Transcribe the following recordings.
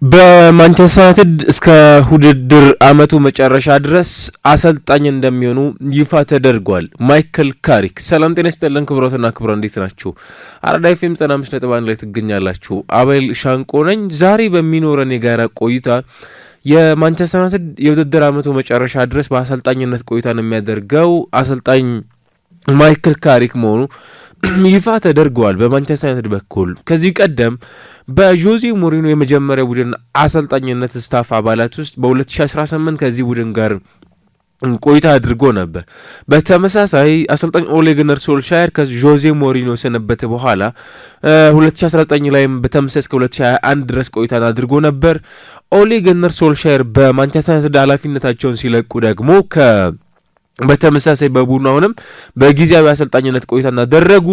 በማንቸስተር ዩናይትድ እስከ ውድድር አመቱ መጨረሻ ድረስ አሰልጣኝ እንደሚሆኑ ይፋ ተደርጓል። ማይክል ካሪክ። ሰላም ጤና ይስጥልን ክቡራትና ክቡራን፣ እንዴት ናችሁ? አራዳ ኤፍኤም 95.1 ላይ ትገኛላችሁ። አቤል ሻንቆ ነኝ። ዛሬ በሚኖረን የጋራ ቆይታ የማንቸስተር ዩናይትድ የውድድር አመቱ መጨረሻ ድረስ በአሰልጣኝነት ቆይታን የሚያደርገው አሰልጣኝ ማይክል ካሪክ መሆኑ ይፋ ተደርገዋል። በማንቸስተር ዩናይትድ በኩል ከዚህ ቀደም በጆዜ ሞሪኖ የመጀመሪያ ቡድን አሰልጣኝነት ስታፍ አባላት ውስጥ በ2018 ከዚህ ቡድን ጋር ቆይታ አድርጎ ነበር። በተመሳሳይ አሰልጣኝ ኦሌ ጉናር ሶልሻየር ከጆዜ ሞሪኖ ስንበት በኋላ 2019 ላይም በተመሳሳይ እስከ 2021 ድረስ ቆይታን አድርጎ ነበር። ኦሌ ጉናር ሶልሻየር በማንቸስተር ዩናይትድ ኃላፊነታቸውን ሲለቁ ደግሞ በተመሳሳይ በቡድኑ አሁንም በጊዜያዊ አሰልጣኝነት ቆይታ እናደረጉ።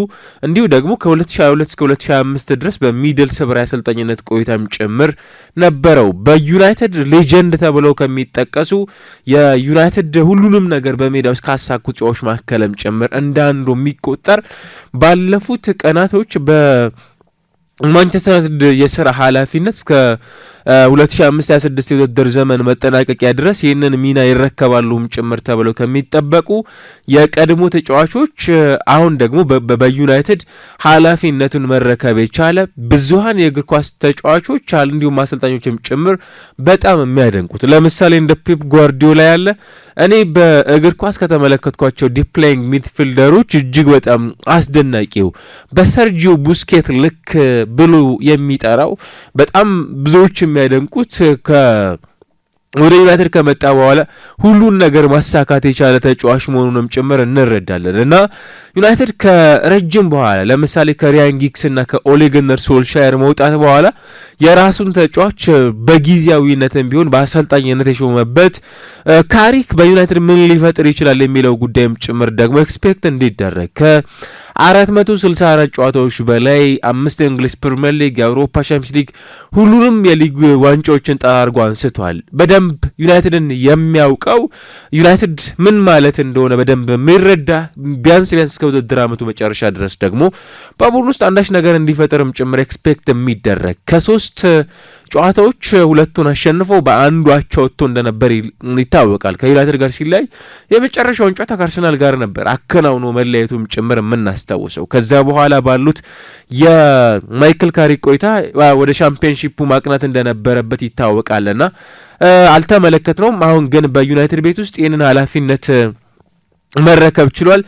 እንዲሁ ደግሞ ከ2022 እስከ 2025 ድረስ በሚድልስብራ አሰልጣኝነት ቆይታም ጭምር ነበረው። በዩናይትድ ሌጀንድ ተብለው ከሚጠቀሱ የዩናይትድ ሁሉንም ነገር በሜዳ ውስጥ ካሳኩ ተጫዋቾች መካከልም ጭምር እንዳንዱ የሚቆጠር ባለፉት ቀናቶች በማንቸስተር ዩናይትድ የስራ ኃላፊነት እስከ 2025-26 የውድድር ዘመን መጠናቀቂያ ድረስ ይህንን ሚና ይረከባሉም ጭምር ተብለው ከሚጠበቁ የቀድሞ ተጫዋቾች አሁን ደግሞ በዩናይትድ ኃላፊነቱን መረከብ የቻለ ብዙሃን የእግር ኳስ ተጫዋቾች አሉ፣ እንዲሁም አሰልጣኞችም ጭምር በጣም የሚያደንቁት ለምሳሌ እንደ ፔፕ ጓርዲዮላ ያለ እኔ በእግር ኳስ ከተመለከትኳቸው ዲፕላይንግ ሚድፊልደሮች እጅግ በጣም አስደናቂው በሰርጂዮ ቡስኬት ልክ ብሎ የሚጠራው በጣም ብዙዎች የሚያደንቁት ወደ ዩናይትድ ከመጣ በኋላ ሁሉን ነገር ማሳካት የቻለ ተጫዋች መሆኑንም ጭምር እንረዳለን እና ዩናይትድ ከረጅም በኋላ ለምሳሌ ከሪያን ጊግስ እና ከኦሌ ጉናር ሶልሻየር መውጣት በኋላ የራሱን ተጫዋች በጊዜያዊነትም ቢሆን በአሰልጣኝነት የሾመበት ካሪክ በዩናይትድ ምን ሊፈጥር ይችላል የሚለው ጉዳይም ጭምር ደግሞ ኤክስፔክት እንዲደረግ ከ464 ጨዋታዎች በላይ 5 የእንግሊዝ ፕሪሚየር ሊግ፣ የአውሮፓ ቻምፒየንስ ሊግ ሁሉንም የሊግ ዋንጫዎችን ጠራርጎ አንስቷል። በደንብ ዩናይትድን የሚያውቀው ዩናይትድ ምን ማለት እንደሆነ በደንብ የሚረዳ ቢያንስ እስከ ውድድር አመቱ መጨረሻ ድረስ ደግሞ በቡድን ውስጥ አንዳች ነገር እንዲፈጠርም ጭምር ኤክስፔክት የሚደረግ ከ3 ጨዋታዎች 2ቱን አሸንፎ በአንዱ አቻ ወጥቶ እንደነበር ይታወቃል። ከዩናይትድ ጋር ሲላይ የመጨረሻውን ጨዋታ ከአርሰናል ጋር ነበር አከናውኖ መለያየቱም ጭምር የምናስታውሰው። ከዛ በኋላ ባሉት የማይክል ካሪክ ቆይታ ወደ ሻምፒዮንሺፑ ማቅናት እንደነበረበት ይታወቃልና አልተመለከትነውም። አሁን ግን በዩናይትድ ቤት ውስጥ ይህንን ኃላፊነት መረከብ ችሏል።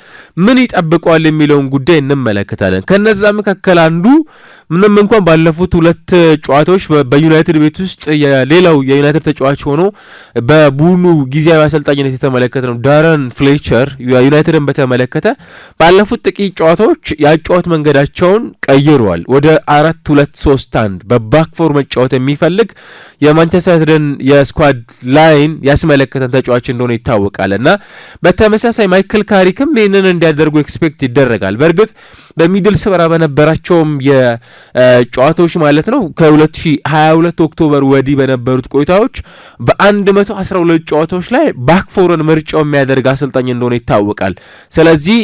ምን ይጠብቀዋል የሚለውን ጉዳይ እንመለከታለን። ከነዛ መካከል አንዱ ምንም እንኳን ባለፉት 2 ጨዋታዎች በዩናይትድ ቤት ውስጥ የሌላው የዩናይትድ ተጫዋች ሆኖ በቡድኑ ጊዜያዊ አሰልጣኝነት የተመለከተው ዳረን ፍሌቸር ዩናይትድን በተመለከተ ባለፉት ጥቂት ጨዋታዎች ያጫወት መንገዳቸውን ቀይረዋል። ወደ 4-2-3-1 በባክፎር መጫወት የሚፈልግ የማንቸስተር ዩናይትድን የስኳድ ላይን ያስመለከተን ተጫዋች እንደሆነ ይታወቃል እና በተመሳሳይ ማይክል ካሪክም ይህንን እንዲያደርጉ ኤክስፔክት ይደረጋል። በእርግጥ በሚድልስብራ በነበራቸውም የጨዋታዎች ማለት ነው ከ2022 ኦክቶበር ወዲህ በነበሩት ቆይታዎች በ112 ጨዋታዎች ላይ ባክፎርን ምርጫው የሚያደርግ አሰልጣኝ እንደሆነ ይታወቃል። ስለዚህ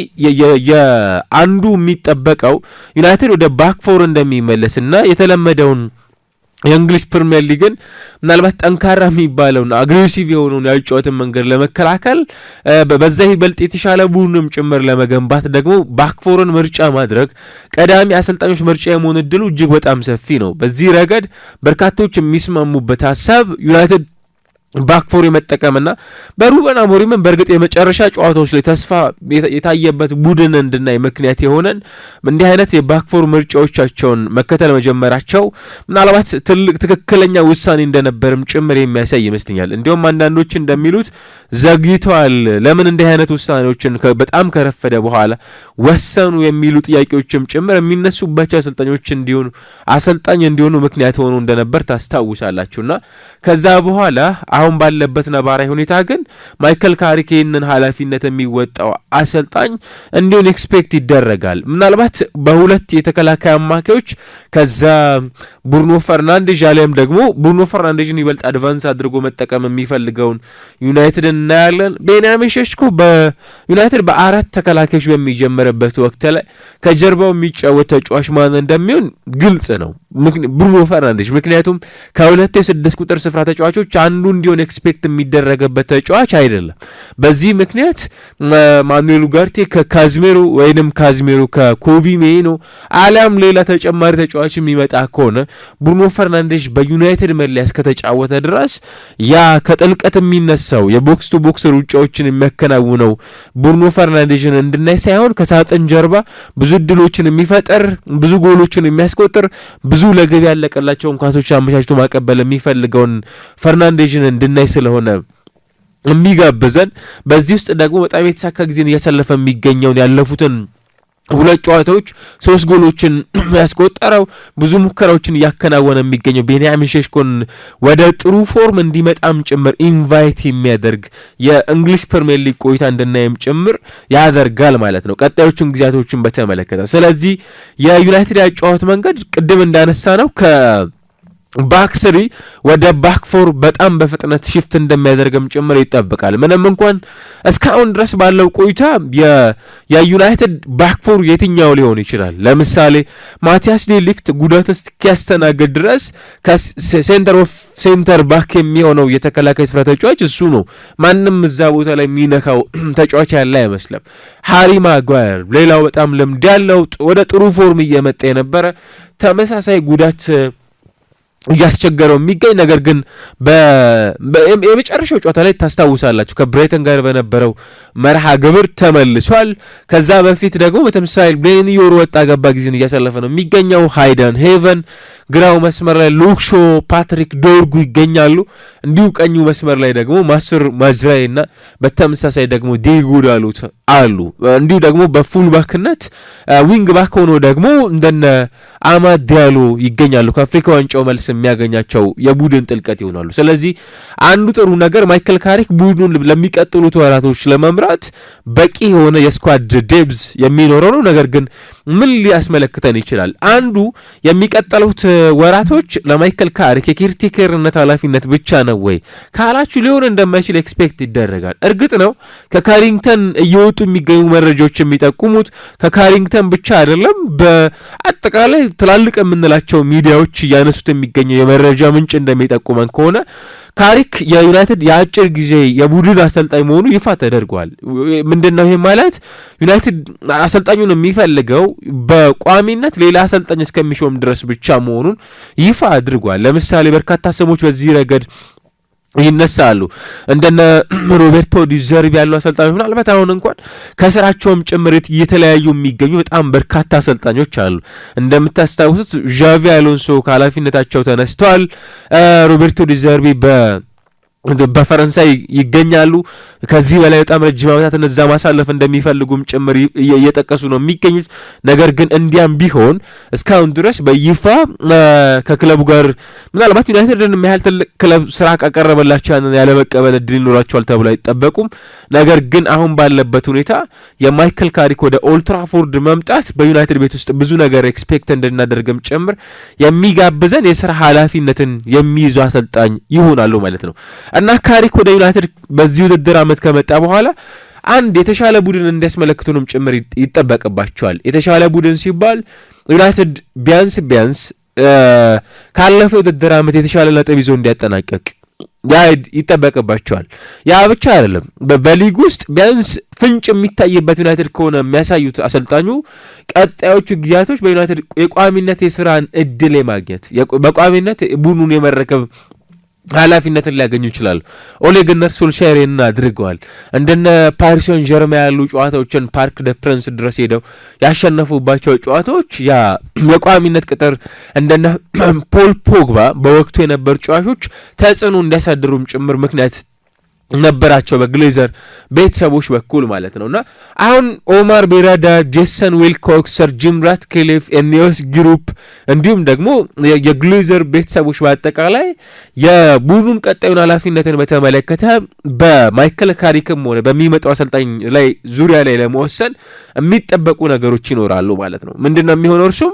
የአንዱ የሚጠበቀው ዩናይትድ ወደ ባክፎር እንደሚመለስና የተለመደውን የእንግሊዝ ፕሪሚየር ሊግን ምናልባት ጠንካራ የሚባለውን አግሬሲቭ የሆነውን ያጫወትን መንገድ ለመከላከል በዛ ይበልጥ የተሻለ ቡድንም ጭምር ለመገንባት ደግሞ ባክፎርን ምርጫ ማድረግ ቀዳሚ አሰልጣኞች ምርጫ የመሆን እድሉ እጅግ በጣም ሰፊ ነው። በዚህ ረገድ በርካቶች የሚስማሙበት ሀሳብ ዩናይትድ ባክፎር የመጠቀምና በሩበን አሞሪምን በእርግጥ የመጨረሻ ጨዋታዎች ላይ ተስፋ የታየበት ቡድን እንድናይ ምክንያት የሆነን እንዲህ አይነት የባክፎር ምርጫዎቻቸውን መከተል መጀመራቸው ምናልባት ትክክለኛ ውሳኔ እንደነበርም ጭምር የሚያሳይ ይመስለኛል። እንዲሁም አንዳንዶች እንደሚሉት ዘግይተዋል፣ ለምን እንዲህ አይነት ውሳኔዎችን በጣም ከረፈደ በኋላ ወሰኑ የሚሉ ጥያቄዎችም ጭምር የሚነሱባቸው አሰልጣኝ እንዲሆኑ ምክንያት ሆኖ እንደነበር ታስታውሳላችሁና ከዛ በኋላ አሁን ባለበት ነባራዊ ሁኔታ ግን ማይከል ካሪክ ይህንን ኃላፊነት የሚወጣው አሰልጣኝ እንዲሆን ኤክስፔክት ይደረጋል። ምናልባት በሁለት የተከላካይ አማካዮች ከዛ ብሩኖ ፈርናንዴዝ አለም ደግሞ ብሩኖ ፈርናንዴዝን ይበልጥ አድቫንስ አድርጎ መጠቀም የሚፈልገውን ዩናይትድ እናያለን። ቤንያሚን ሼሽኮ በዩናይትድ በአራት ተከላካዮች በሚጀምርበት ወቅት ላይ ከጀርባው የሚጫወት ተጫዋች ማን እንደሚሆን ግልጽ ነው፣ ብሩኖ ፈርናንዴዝ። ምክንያቱም ከሁለት የስድስት ቁጥር ስፍራ ተጫዋቾች አንዱ እንዲሆን ኤክስፔክት የሚደረግበት ተጫዋች አይደለም። በዚህ ምክንያት ማኑኤል ኡጋርቴ ከካዝሜሮ ወይንም ካዝሜሮ ከኮቢ ሜይኖ አሊያም ሌላ ተጨማሪ ተጫዋች የሚመጣ ከሆነ ብሩኖ ፈርናንዴዝ በዩናይትድ መለያ እስከተጫወተ ድረስ ያ ከጥልቀት የሚነሳው የቦክስ ቱ ቦክስ ሩጫዎችን የሚያከናውነው ብሩኖ ፈርናንዴዝን እንድናይ ሳይሆን ከሳጥን ጀርባ ብዙ እድሎችን የሚፈጠር ብዙ ጎሎችን የሚያስቆጥር ብዙ ለግብ ያለቀላቸውን ኳሶች አመቻችቶ ማቀበል የሚፈልገውን ፈርናንዴዝን እንድናይ ስለሆነ የሚጋብዘን። በዚህ ውስጥ ደግሞ በጣም የተሳካ ጊዜን እያሳለፈ የሚገኘውን ያለፉትን ሁለት ጨዋታዎች 3 ጎሎችን ያስቆጠረው ብዙ ሙከራዎችን እያከናወነ የሚገኘው ቤንያሚን ሼሽኮን ወደ ጥሩ ፎርም እንዲመጣም ጭምር ኢንቫይት የሚያደርግ የእንግሊዝ ፕሪሚየር ሊግ ቆይታ እንድናይም ጭምር ያደርጋል ማለት ነው ቀጣዮቹን ጊዜያቶችን በተመለከተ። ስለዚህ የዩናይትድ ያጫወት መንገድ ቅድም እንዳነሳ ነው ባክ ስሪ ወደ ባክ ፎር በጣም በፍጥነት ሽፍት እንደሚያደርግም ጭምር ይጠብቃል። ምንም እንኳን እስካሁን ድረስ ባለው ቆይታ የዩናይትድ ባክ ፎር የትኛው ሊሆን ይችላል? ለምሳሌ ማቲያስ ዴሊክት ጉዳት እስኪያስተናግድ ድረስ ከሴንተር ኦፍ ሴንተር ባክ የሚሆነው የተከላካይ ስፍራ ተጫዋች እሱ ነው። ማንም እዛ ቦታ ላይ የሚነካው ተጫዋች ያለ አይመስልም። ሃሪ ማጓየር ሌላው በጣም ልምድ ያለው ወደ ጥሩ ፎርም እየመጣ የነበረ ተመሳሳይ ጉዳት እያስቸገረው የሚገኝ ነገር ግን የመጨረሻው ጨዋታ ላይ ታስታውሳላችሁ ከብሬተን ጋር በነበረው መርሃ ግብር ተመልሷል። ከዛ በፊት ደግሞ በተመሳሳይ ቤኒዮር ወጣ ገባ ጊዜን እያሳለፈ ነው የሚገኘው። ሃይደን ሄቨን ግራው መስመር ላይ ሉክሾ ፓትሪክ ዶርጉ ይገኛሉ። እንዲሁ ቀኙ መስመር ላይ ደግሞ ማስር ማጅራይና በተመሳሳይ ደግሞ ዴጉድ አሉ። እንዲሁ ደግሞ በፉል ባክነት ዊንግ ባክ ሆኖ ደግሞ እንደነ አማድ ዲያሎ ይገኛሉ። ከአፍሪካ ዋንጫው መልስ የሚያገኛቸው የቡድን ጥልቀት ይሆናሉ። ስለዚህ አንዱ ጥሩ ነገር ማይከል ካሪክ ቡድኑን ለሚቀጥሉት ወራቶች ለመምራት በቂ የሆነ የስኳድ ዴብዝ የሚኖረው ነው። ነገር ግን ምን ሊያስመለክተን ይችላል? አንዱ የሚቀጥሉት ወራቶች ለማይከል ካሪክ የኬርቴከርነት ኃላፊነት ብቻ ነው ወይ ካላችሁ ሊሆን እንደማይችል ኤክስፔክት ይደረጋል። እርግጥ ነው ከካሪንግተን እየወጡ የሚገኙ መረጃዎች የሚጠቁሙት ከካሪንግተን ብቻ አይደለም፣ በአጠቃላይ ትላልቅ የምንላቸው ሚዲያዎች እያነሱት የሚገኘው የመረጃ ምንጭ እንደሚጠቁመን ከሆነ ካሪክ የዩናይትድ የአጭር ጊዜ የቡድን አሰልጣኝ መሆኑ ይፋ ተደርጓል። ምንድነው ይሄ ማለት? ዩናይትድ አሰልጣኙን የሚፈልገው በቋሚነት ሌላ አሰልጣኝ እስከሚሾም ድረስ ብቻ መሆኑን ይፋ አድርጓል። ለምሳሌ በርካታ ስሞች በዚህ ረገድ ይነሳሉ። እንደነ ሮቤርቶ ዲዘርቢ ያሉ አሰልጣኞች ምናልባት አሁን እንኳን ከስራቸውም ጭምር እየተለያዩ የሚገኙ በጣም በርካታ አሰልጣኞች አሉ። እንደምታስታውሱት ዣቪ አሎንሶ ከኃላፊነታቸው ተነስተዋል። ሮቤርቶ ዲዘርቢ በፈረንሳይ ይገኛሉ። ከዚህ በላይ በጣም ረጅም ዓመታት እነዛ ማሳለፍ እንደሚፈልጉም ጭምር እየጠቀሱ ነው የሚገኙት። ነገር ግን እንዲያም ቢሆን እስካሁን ድረስ በይፋ ከክለቡ ጋር ምናልባት ዩናይትድን ያህል ትልቅ ክለብ ስራ ካቀረበላቸው ያንን ያለመቀበል እድል ይኖራቸዋል ተብሎ አይጠበቁም። ነገር ግን አሁን ባለበት ሁኔታ የማይከል ካሪክ ወደ ኦልትራፎርድ መምጣት በዩናይትድ ቤት ውስጥ ብዙ ነገር ኤክስፔክት እንድናደርግም ጭምር የሚጋብዘን የስራ ኃላፊነትን የሚይዙ አሰልጣኝ ይሆናሉ ማለት ነው። እና ካሪክ ወደ ዩናይትድ በዚህ ውድድር ዓመት ከመጣ በኋላ አንድ የተሻለ ቡድን እንዲያስመለክቱንም ጭምር ይጠበቅባቸዋል። የተሻለ ቡድን ሲባል ዩናይትድ ቢያንስ ካለፈው ውድድር ዓመት የተሻለ ነጥብ ይዞ እንዲያጠናቀቅ ያ ይጠበቅባቸዋል። ያ ብቻ አይደለም፣ በሊግ ውስጥ ቢያንስ ፍንጭ የሚታይበት ዩናይትድ ከሆነ የሚያሳዩት አሰልጣኙ ቀጣዮቹ ጊዜያቶች በዩናይትድ የቋሚነት የስራን እድል የማግኘት በቋሚነት ቡድኑን የመረከብ ኃላፊነትን ሊያገኙ ይችላሉ። ኦሌ ጉናር ሶልሻየርን አድርገዋል። እንደነ ፓሪስ ሰን ጀርማ ያሉ ጨዋታዎችን ፓርክ ደ ፕሪንስ ድረስ ሄደው ያሸነፉባቸው ጨዋታዎች ያ የቋሚነት ቅጥር እንደነ ፖል ፖግባ በወቅቱ የነበሩ ጨዋቾች ተጽዕኖ እንዲያሳድሩም ጭምር ምክንያት ነበራቸው በግሌዘር ቤተሰቦች በኩል ማለት ነውና አሁን ኦማር ቤራዳ፣ ጄሰን ዊልኮክስ፣ ሰር ጂም ራትክሊፍ፣ ኤኒዮስ ግሩፕ እንዲሁም ደግሞ የግሌዘር ቤተሰቦች በአጠቃላይ የቡድኑን ቀጣዩን ኃላፊነትን በተመለከተ በማይክል ካሪክም ሆነ በሚመጣው አሰልጣኝ ላይ ዙሪያ ላይ ለመወሰን የሚጠበቁ ነገሮች ይኖራሉ ማለት ነው። ምንድነው የሚሆነው? እርሱም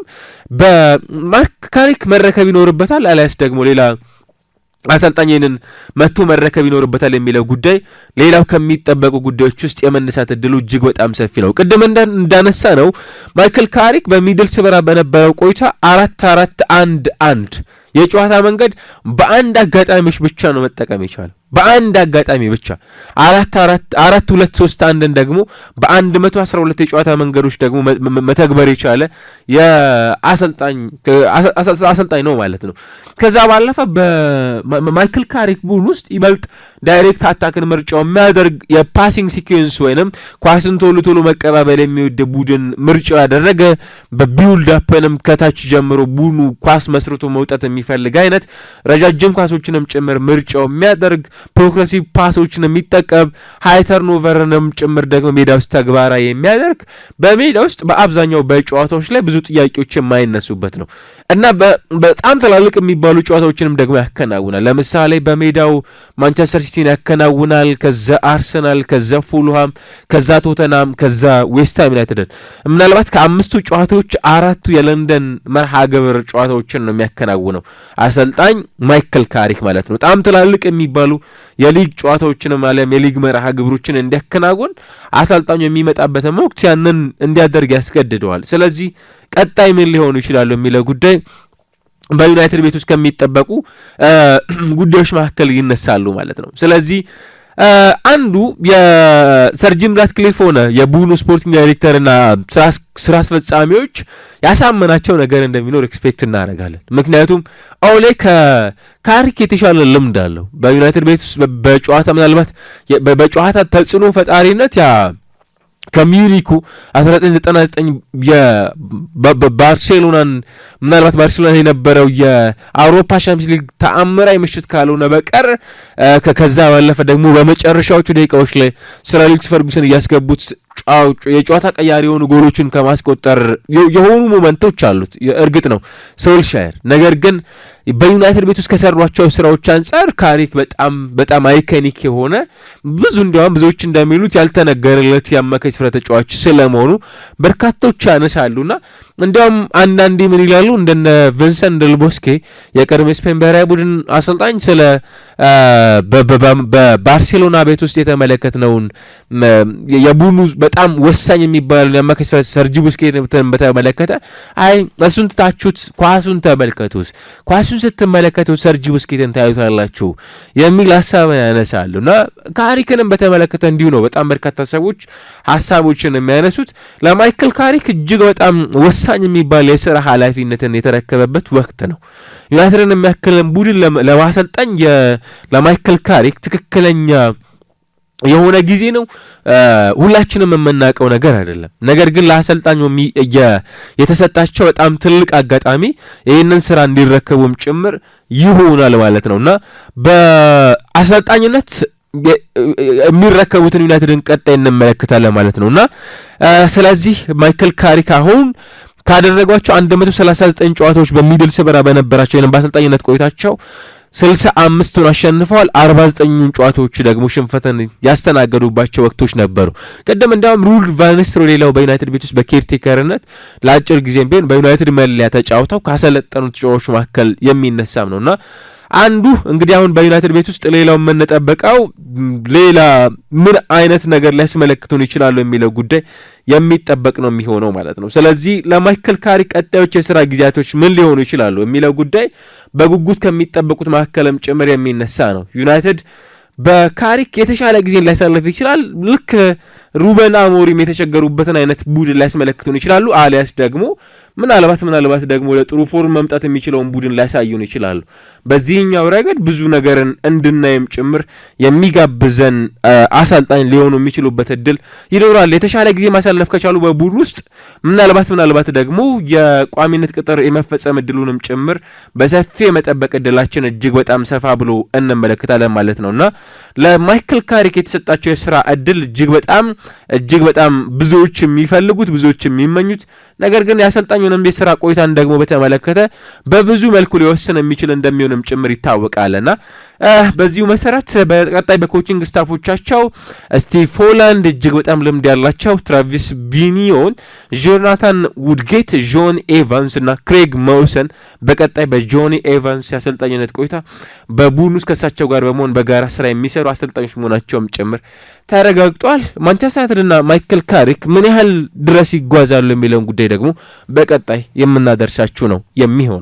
በማይክል ካሪክ መረከብ ይኖርበታል አሊያስ ደግሞ ሌላ አሰልጣኝንን መጥቶ መረከብ ይኖርበታል የሚለው ጉዳይ ሌላው ከሚጠበቁ ጉዳዮች ውስጥ የመነሳት እድሉ እጅግ በጣም ሰፊ ነው። ቅድም እንዳነሳ ነው ማይክል ካሪክ በሚድልስብራ በነበረው ቆይታ 4-4-1-1 የጨዋታ መንገድ በአንድ አጋጣሚዎች ብቻ ነው መጠቀም የቻለው። በአንድ አጋጣሚ ብቻ 4-2-3-1 ደግሞ በ112 የጨዋታ መንገዶች ደግሞ መተግበር የቻለ አሰልጣኝ ነው ማለት ነው። ከዛ ባለፈ በማይክል ካሪክ ቡድን ውስጥ ይበልጥ ዳይሬክት አታክን ምርጫው የሚያደርግ የፓሲንግ ሲኩዌንስ ወይንም ኳስን ቶሎ ቶሎ መቀባበል የሚወድ ቡድን ምርጫው ያደረገ በቢውልድ አፕንም ከታች ጀምሮ ቡድኑ ኳስ መስርቶ መውጣት የሚፈልግ አይነት ረጃጅም ኳሶችንም ጭምር ምርጫው የሚያደርግ ፕሮግሬሲቭ ፓሶችን የሚጠቀም ሃይ ተርኖቨርንም ጭምር ደግሞ ሜዳ ውስጥ ተግባራዊ የሚያደርግ በሜዳ ውስጥ በአብዛኛው በጨዋታዎች ላይ ብዙ ጥያቄዎች የማይነሱበት ነው እና በጣም ትላልቅ የሚባሉ ጨዋታዎችንም ደግሞ ያከናውናል። ለምሳሌ በሜዳው ማንቸስተር ሲቲን ያከናውናል፣ ከዛ አርሰናል፣ ከዛ ፉልሃም፣ ከዛ ቶተናም፣ ከዛ ዌስትሃም ዩናይትድን ምናልባት ከአምስቱ ጨዋታዎች 4ቱ የለንደን መርሃ ግብር ጨዋታዎችን ነው የሚያከናውነው አሰልጣኝ ማይክል ካሪክ ማለት ነው። በጣም ትላልቅ የሚባሉ የሊግ ጨዋታዎችንም አለም የሊግ መርሃ ግብሮችን እንዲያከናውን አሰልጣኙ የሚመጣበትን ወቅት ያንን እንዲያደርግ ያስገድደዋል። ስለዚህ ቀጣይ ምን ሊሆኑ ይችላሉ የሚለው ጉዳይ በዩናይትድ ቤት ውስጥ ከሚጠበቁ ጉዳዮች መካከል ይነሳሉ ማለት ነው። ስለዚህ አንዱ የሰር ጂም ራትክሊፍ ሆነ የቡድኑ ስፖርቲንግ ዳይሬክተርና ስራ አስፈጻሚዎች ያሳመናቸው ነገር እንደሚኖር ኤክስፔክት እናደርጋለን። ምክንያቱም ኦሌ ከካሪክ የተሻለ ልምድ አለው በዩናይትድ ቤት ውስጥ በጨዋታ ምናልባት በጨዋታ ተጽዕኖ ፈጣሪነት ያ ከሚዩኒኩ 1999 ባርሴሎናን ምናልባት ባርሴሎና የነበረው የአውሮፓ ሻምፒዮንስ ሊግ ተአምራዊ ምሽት ካልሆነ በቀር ከዛ ባለፈ ደግሞ በመጨረሻዎቹ ደቂቃዎች ላይ ሰር አሌክስ ፈርጉሰን እያስገቡት የጨዋታ ቀያሪ የሆኑ ጎሎችን ከማስቆጠር የሆኑ ሞመንቶች አሉት። እርግጥ ነው ሶልሻየር፣ ነገር ግን በዩናይትድ ቤት ውስጥ ከሰሯቸው ስራዎች አንጻር ካሪክ በጣም አይኮኒክ የሆነ እንዲያውም ብዙዎች እንደሚሉት ያልተነገረለት የአማካይ ስፍራ ተጫዋች ስለመሆኑ በርካቶች ያነሳሉና እንዲያውም አንዳንዴ ምን ይላሉ እንደነ ቪንሰንት ደል ቦስኬ የቀድሞ ስፔን ብሔራዊ ቡድን አሰልጣኝ ስለ በባርሴሎና ቤት ውስጥ የተመለከትነውን የቡድኑ በጣም ወሳኝ የሚባለው የአማካይ ስፍራ ሰርጂ ቡስኬትን በተመለከተ አይ እሱን ትታችሁት ኳሱን ተመልከቱት፣ ኳሱን ስትመለከቱት ሰርጂ ቡስኬትን ታዩታላችሁ የሚል ሀሳብን ያነሳሉና ካሪክንም በተመለከተ እንዲሁ ነው። በጣም በርካታ ሰዎች ሀሳቦችን የሚያነሱት ለማይክል ካሪክ እጅግ በጣም ወሳኝ የሚባል የስራ ኃላፊነትን የተረከበበት ወቅት ነው። ዩናይትድን የሚያክልን ቡድን ለማሰልጠኝ ለማይክል ካሪክ ትክክለኛ የሆነ ጊዜ ነው። ሁላችንም የምናውቀው ነገር አይደለም። ነገር ግን ለአሰልጣኙ የተሰጣቸው በጣም ትልቅ አጋጣሚ ይህንን ስራ እንዲረከቡም ጭምር ይሆናል ማለት ነውና በአሰልጣኝነት የሚረከቡትን ዩናይትድን ቀጣይ እንመለከታለን ማለት ነውና ስለዚህ ማይክል ካሪክ አሁን ካደረጓቸው 139 ጨዋታዎች በሚድልስብራ በነበራቸው በአሰልጣኝነት ቆይታቸው 65ቱን አሸንፈዋል። 49ኙን ጨዋታዎች ደግሞ ሽንፈትን ያስተናገዱባቸው ወቅቶች ነበሩ። ቀደም እንዳውም ሩድ ቫን ኒስተልሮይ ሌላው በዩናይትድ ቤት ውስጥ በኬርቴከርነት ለአጭር ጊዜም ቢሆን በዩናይትድ መለያ ተጫውተው ካሰለጠኑት ተጫዋቾች መካከል የሚነሳም ነውና አንዱ እንግዲህ አሁን በዩናይትድ ቤት ውስጥ ሌላው የምንጠብቀው ሌላ ምን አይነት ነገር ሊያስመለክቱን ይችላሉ የሚለው ጉዳይ የሚጠበቅ ነው የሚሆነው ማለት ነው። ስለዚህ ለማይክል ካሪክ ቀጣዮች የስራ ጊዜያቶች ምን ሊሆኑ ይችላሉ የሚለው ጉዳይ በጉጉት ከሚጠበቁት መካከልም ጭምር የሚነሳ ነው። ዩናይትድ በካሪክ የተሻለ ጊዜን ሊያሳልፍ ይችላል። ልክ ሩበን አሞሪም የተቸገሩበትን አይነት ቡድን ሊያስመለክቱን ይችላሉ። አሊያስ ደግሞ ምናልባት ደግሞ ለጥሩ ፎርም መምጣት የሚችለውን ቡድን ሊያሳዩን ይችላሉ። በዚህኛው ረገድ ብዙ ነገርን እንድናይም ጭምር የሚጋብዘን አሰልጣኝ ሊሆኑ የሚችሉበት እድል ይኖራል። የተሻለ ጊዜ ማሳለፍ ከቻሉ በቡድን ውስጥ ምናልባት ደግሞ የቋሚነት ቅጥር የመፈጸም እድሉንም ጭምር በሰፊ የመጠበቅ እድላችን እጅግ በጣም ሰፋ ብሎ እንመለከታለን ማለት ነውና ለማይክል ካሪክ የተሰጣቸው የስራ እድል እጅግ በጣም ብዙዎች የሚፈልጉት ብዙዎች የሚመኙት ነገር ግን የአሰልጣኙንም የስራ ቆይታን ደግሞ በተመለከተ በብዙ መልኩ ሊወስን የሚችል እንደሚሆንም ጭምር ይታወቃልና በዚሁ መሰረት በቀጣይ በኮቺንግ ስታፎቻቸው ስቲቭ ሆላንድ እጅግ በጣም ልምድ ያላቸው ትራቪስ ቢኒዮን፣ ጆናታን ውድጌት፣ ጆን ኤቫንስ እና ክሬግ መውሰን በቀጣይ በጆኒ ኤቫንስ የአሰልጣኝነት ቆይታ በቡድን ውስጥ ከሳቸው ጋር በመሆን በጋራ ስራ የሚሰሩ አሰልጣኞች መሆናቸውም ጭምር ተረጋግጧል። ማንቸስተር ዩናይትድ እና ማይክል ካሪክ ምን ያህል ድረስ ይጓዛሉ የሚለውን ጉዳይ ደግሞ በቀጣይ የምናደርሳችሁ ነው የሚሆነው።